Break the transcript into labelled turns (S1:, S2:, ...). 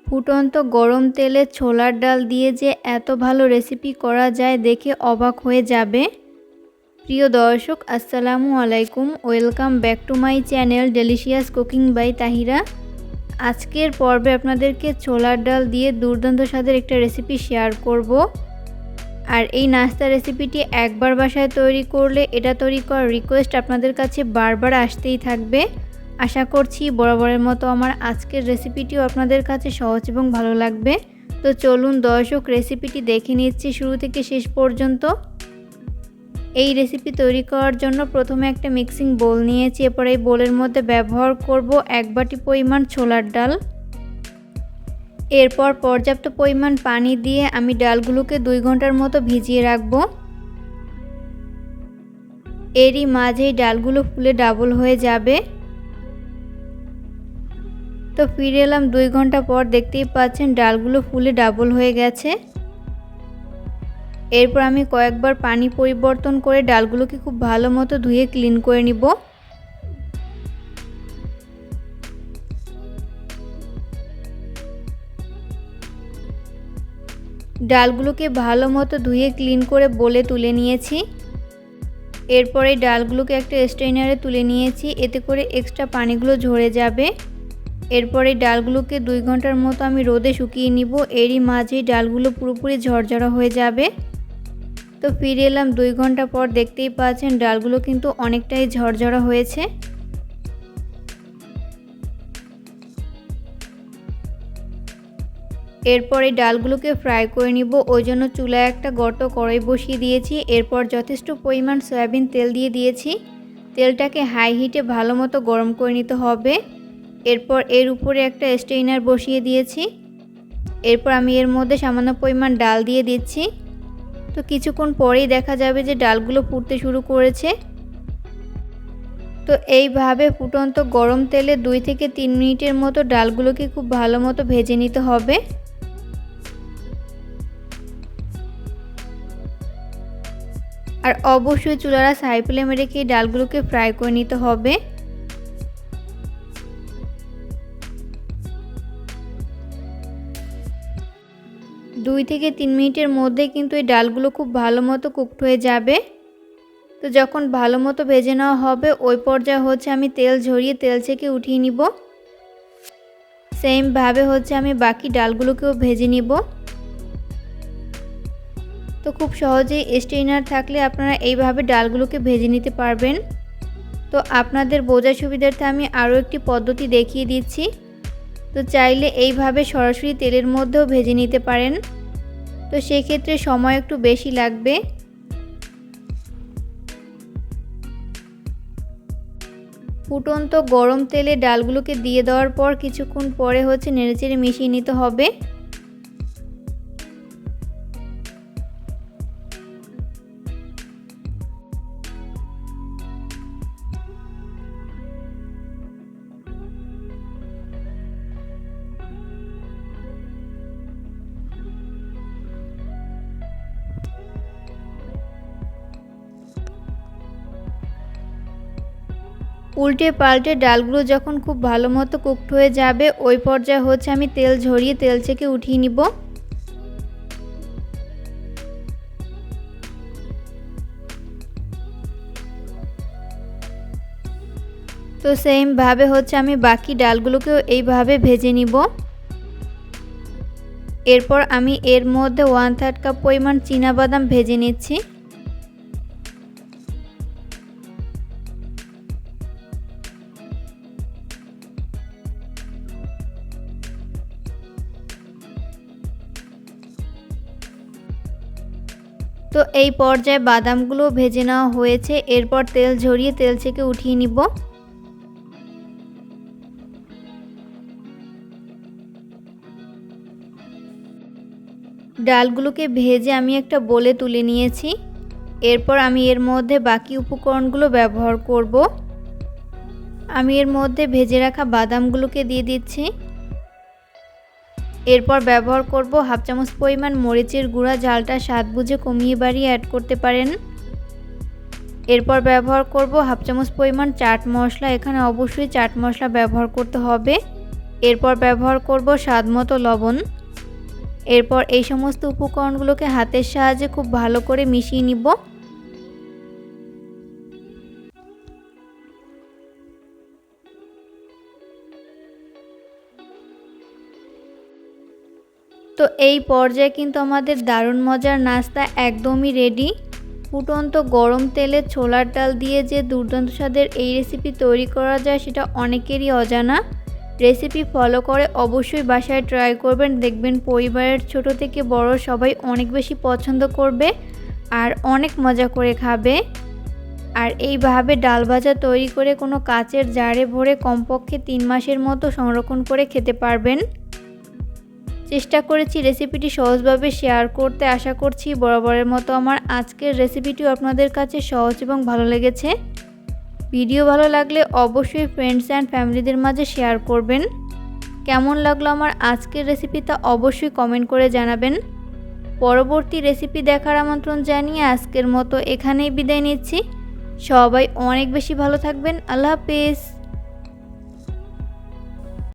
S1: ফুটন্ত গরম তেলে ছোলার ডাল দিয়ে যে এত ভালো রেসিপি করা যায় দেখে অবাক হয়ে যাবে। প্রিয় দর্শক, আসসালামু আলাইকুম। Welcome back to my channel delicious cooking by Tahira. আজকের পর্বে আপনাদেরকে ছোলার ডাল দিয়ে দুর্দান্ত স্বাদের একটা রেসিপি শেয়ার করব। আর এই নাস্তা রেসিপিটি একবার বাসায় তৈরি করলে এটা তৈরি করার রিকোয়েস্ট আপনাদের কাছে বারবার আসতেই থাকবে। আশা করছি বরাবরের মতো আমার আজকের রেসিপিটিও আপনাদের কাছে সহজ এবং ভালো লাগবে। তো চলুন দর্শক, রেসিপিটি দেখে নিচ্ছি শুরু থেকে শেষ পর্যন্ত। এই রেসিপি তৈরি করার জন্য প্রথমে একটা মিক্সিং বোল নিয়েছি। এরপর এই বোলের মধ্যে ব্যবহার করব 1 বাটি পরিমাণ ছোলার ডাল। এরপর পর্যাপ্ত পরিমাণ পানি দিয়ে আমি ডালগুলোকে 2 ঘন্টার মতো ভিজিয়ে রাখব। এরই মাঝেই ডালগুলো ফুলে ডাবল হয়ে যাবে। তো ফিরে এলাম 2 ঘন্টা পর। দেখতেই পাচ্ছেন ডালগুলো ফুলে ডাবল হয়ে গেছে। এরপর আমি কয়েকবার পানি পরিবর্তন করে ডালগুলোকে খুব ভালো মতো ধুয়ে ক্লিন করে নিব। ডালগুলোকে ভালো মতো ধুয়ে ক্লিন করে বোলে তুলে নিয়েছি। এরপর এই ডালগুলোকে একটা স্ট্রেনারে তুলে নিয়েছি, এতে করে এক্সট্রা পানিগুলো ঝরে যাবে। এরপর এই ডালগুলোকে 2 ঘন্টার মতো আমি রোদে শুকিয়ে নিব। এরই মাঝেই ডালগুলো পুরোপুরি ঝরঝরা হয়ে যাবে। তো ফিরে এলাম 2 ঘন্টা পর। দেখতেই পাচ্ছেন ডালগুলো কিন্তু অনেকটাই ঝরঝরা হয়েছে। এরপর এই ডালগুলোকে ফ্রাই করে নিব। ওই জন্য চুলায় একটা গর্ত কড়াই বসিয়ে দিয়েছি। এরপর যথেষ্ট পরিমাণ সয়াবিন তেল দিয়ে দিয়েছি। তেলটাকে হাই হিটে ভালো মতো গরম করে নিতে হবে। এরপর এর উপরে একটা স্ট্রেনার বসিয়ে দিয়েছি। এরপর আমি এর মধ্যে সামান্য পরিমাণ ডাল দিয়ে দিচ্ছি। তো কিছুক্ষণ পরেই দেখা যাবে যে ডালগুলো ফুটতে শুরু করেছে। তো এইভাবে ফুটন্ত গরম তেলে 2 থেকে 3 মিনিটের মতো ডালগুলোকে খুব ভালো মতো ভেজে নিতে হবে। আর অবশ্যই চুলার হাই ফ্লেমে রেখে ডালগুলোকে ফ্রাই করে নিতে হবে। দুই থেকে 3 মিনিটের মধ্যে কিন্তু এই ডালগুলো খুব ভালো মতো কুকড হয়ে যাবে। তো যখন ভালো মতো ভেজে নেওয়া হবে ওই পর্যায়ে আমি তেল ঝরিয়ে তেল ছেঁকে উঠিয়ে নিব। সেমভাবে আমি বাকি ডালগুলোকেও ভেজে নিব। তো খুব সহজেই স্ট্রেনার থাকলে আপনারা এইভাবে ডালগুলোকে ভেজে নিতে পারবেন। তো আপনাদের বোঝার সুবিধার্থে আমি আরও একটি পদ্ধতি দেখিয়ে দিচ্ছি। তো চাইলে এইভাবে সরাসরি তেলের মধ্যেও ভেজে নিতে পারেন। তো সেক্ষেত্রে সময় একটু বেশি লাগবে। ফুটন্ত গরম তেলে ডালগুলোকে দিয়ে দেওয়ার পর কিছুক্ষণ পরে নেড়েচেড়ে মিশিয়ে নিতে হবে। উল্টে পাল্টে ডালগুলো যখন খুব ভালো মতো কুকড হয়ে যাবে ওই পর্যায়ে আমি তেল ঝরিয়ে তেল ছেঁকে উঠিয়ে নিব। তো সেমভাবে আমি বাকি ডালগুলোকেও এইভাবে ভেজে নিব। এরপর আমি এর মধ্যে 1/3 কাপ পরিমাণ চীনাবাদাম ভেজে নিচ্ছি। তো এই পর্যায়ে বাদামগুলো ভেজে নেওয়া হয়েছে। এরপর তেল ঝরিয়ে তেল ছেঁকে উঠিয়ে নিব। ডালগুলোকে ভেজে আমি একটা বোলে তুলে নিয়েছি। এরপর আমি এর মধ্যে বাকি উপকরণগুলো ব্যবহার করব। আমি এর মধ্যে ভেজে রাখা বাদামগুলোকে দিয়ে দিচ্ছি। এরপর ব্যবহার করব 1/2 চামচ পরিমাণ মরিচের গুঁড়া। ঝালটা স্বাদ বুঝে কমিয়ে বাড়িয়ে অ্যাড করতে পারেন। এরপর ব্যবহার করব 1/2 চামচ পরিমাণ চাট মশলা। এখানে অবশ্যই চাট মশলা ব্যবহার করতে হবে। এরপর ব্যবহার করব স্বাদমতো লবণ। এরপর এই সমস্ত উপকরণগুলোকে হাতের সাহায্যে খুব ভালো করে মিশিয়ে নিব। তো এই পর্যায়ে কিন্তু আমাদের দারুণ মজার নাস্তা একদমই রেডি। ফুটন্ত গরম তেলে ছোলার ডাল দিয়ে যে দুর্দান্ত স্বাদের এই রেসিপি তৈরি করা যায় সেটা অনেকেরই অজানা। রেসিপি ফলো করে অবশ্যই বাসায় ট্রাই করবেন, দেখবেন পরিবারের ছোট থেকে বড় সবাই অনেক বেশি পছন্দ করবে আর অনেক মজা করে খাবে। আর এইভাবে ডাল ভাজা তৈরি করে কোনো কাচের জারে ভরে কমপক্ষে 3 মাসের মতো সংরক্ষণ করে খেতে পারবেন। চেষ্টা করেছি রেসিপিটি সহজভাবে শেয়ার করতে, আশা করছি বরাবরের মতো আমার আজকের রেসিপিটিও আপনাদের কাছে সহজ এবং ভালো লেগেছে। ভিডিও ভালো লাগলে অবশ্যই ফ্রেন্ডস অ্যান্ড ফ্যামিলিদের মাঝে শেয়ার করবেন। কেমন লাগলো আমার আজকের রেসিপি তা অবশ্যই কমেন্ট করে জানাবেন। পরবর্তী রেসিপি দেখার আমন্ত্রণ জানিয়ে আজকের মতো এখানেই বিদায় নিচ্ছি। সবাই অনেক বেশি ভালো থাকবেন। আল্লাহ হাফেজ।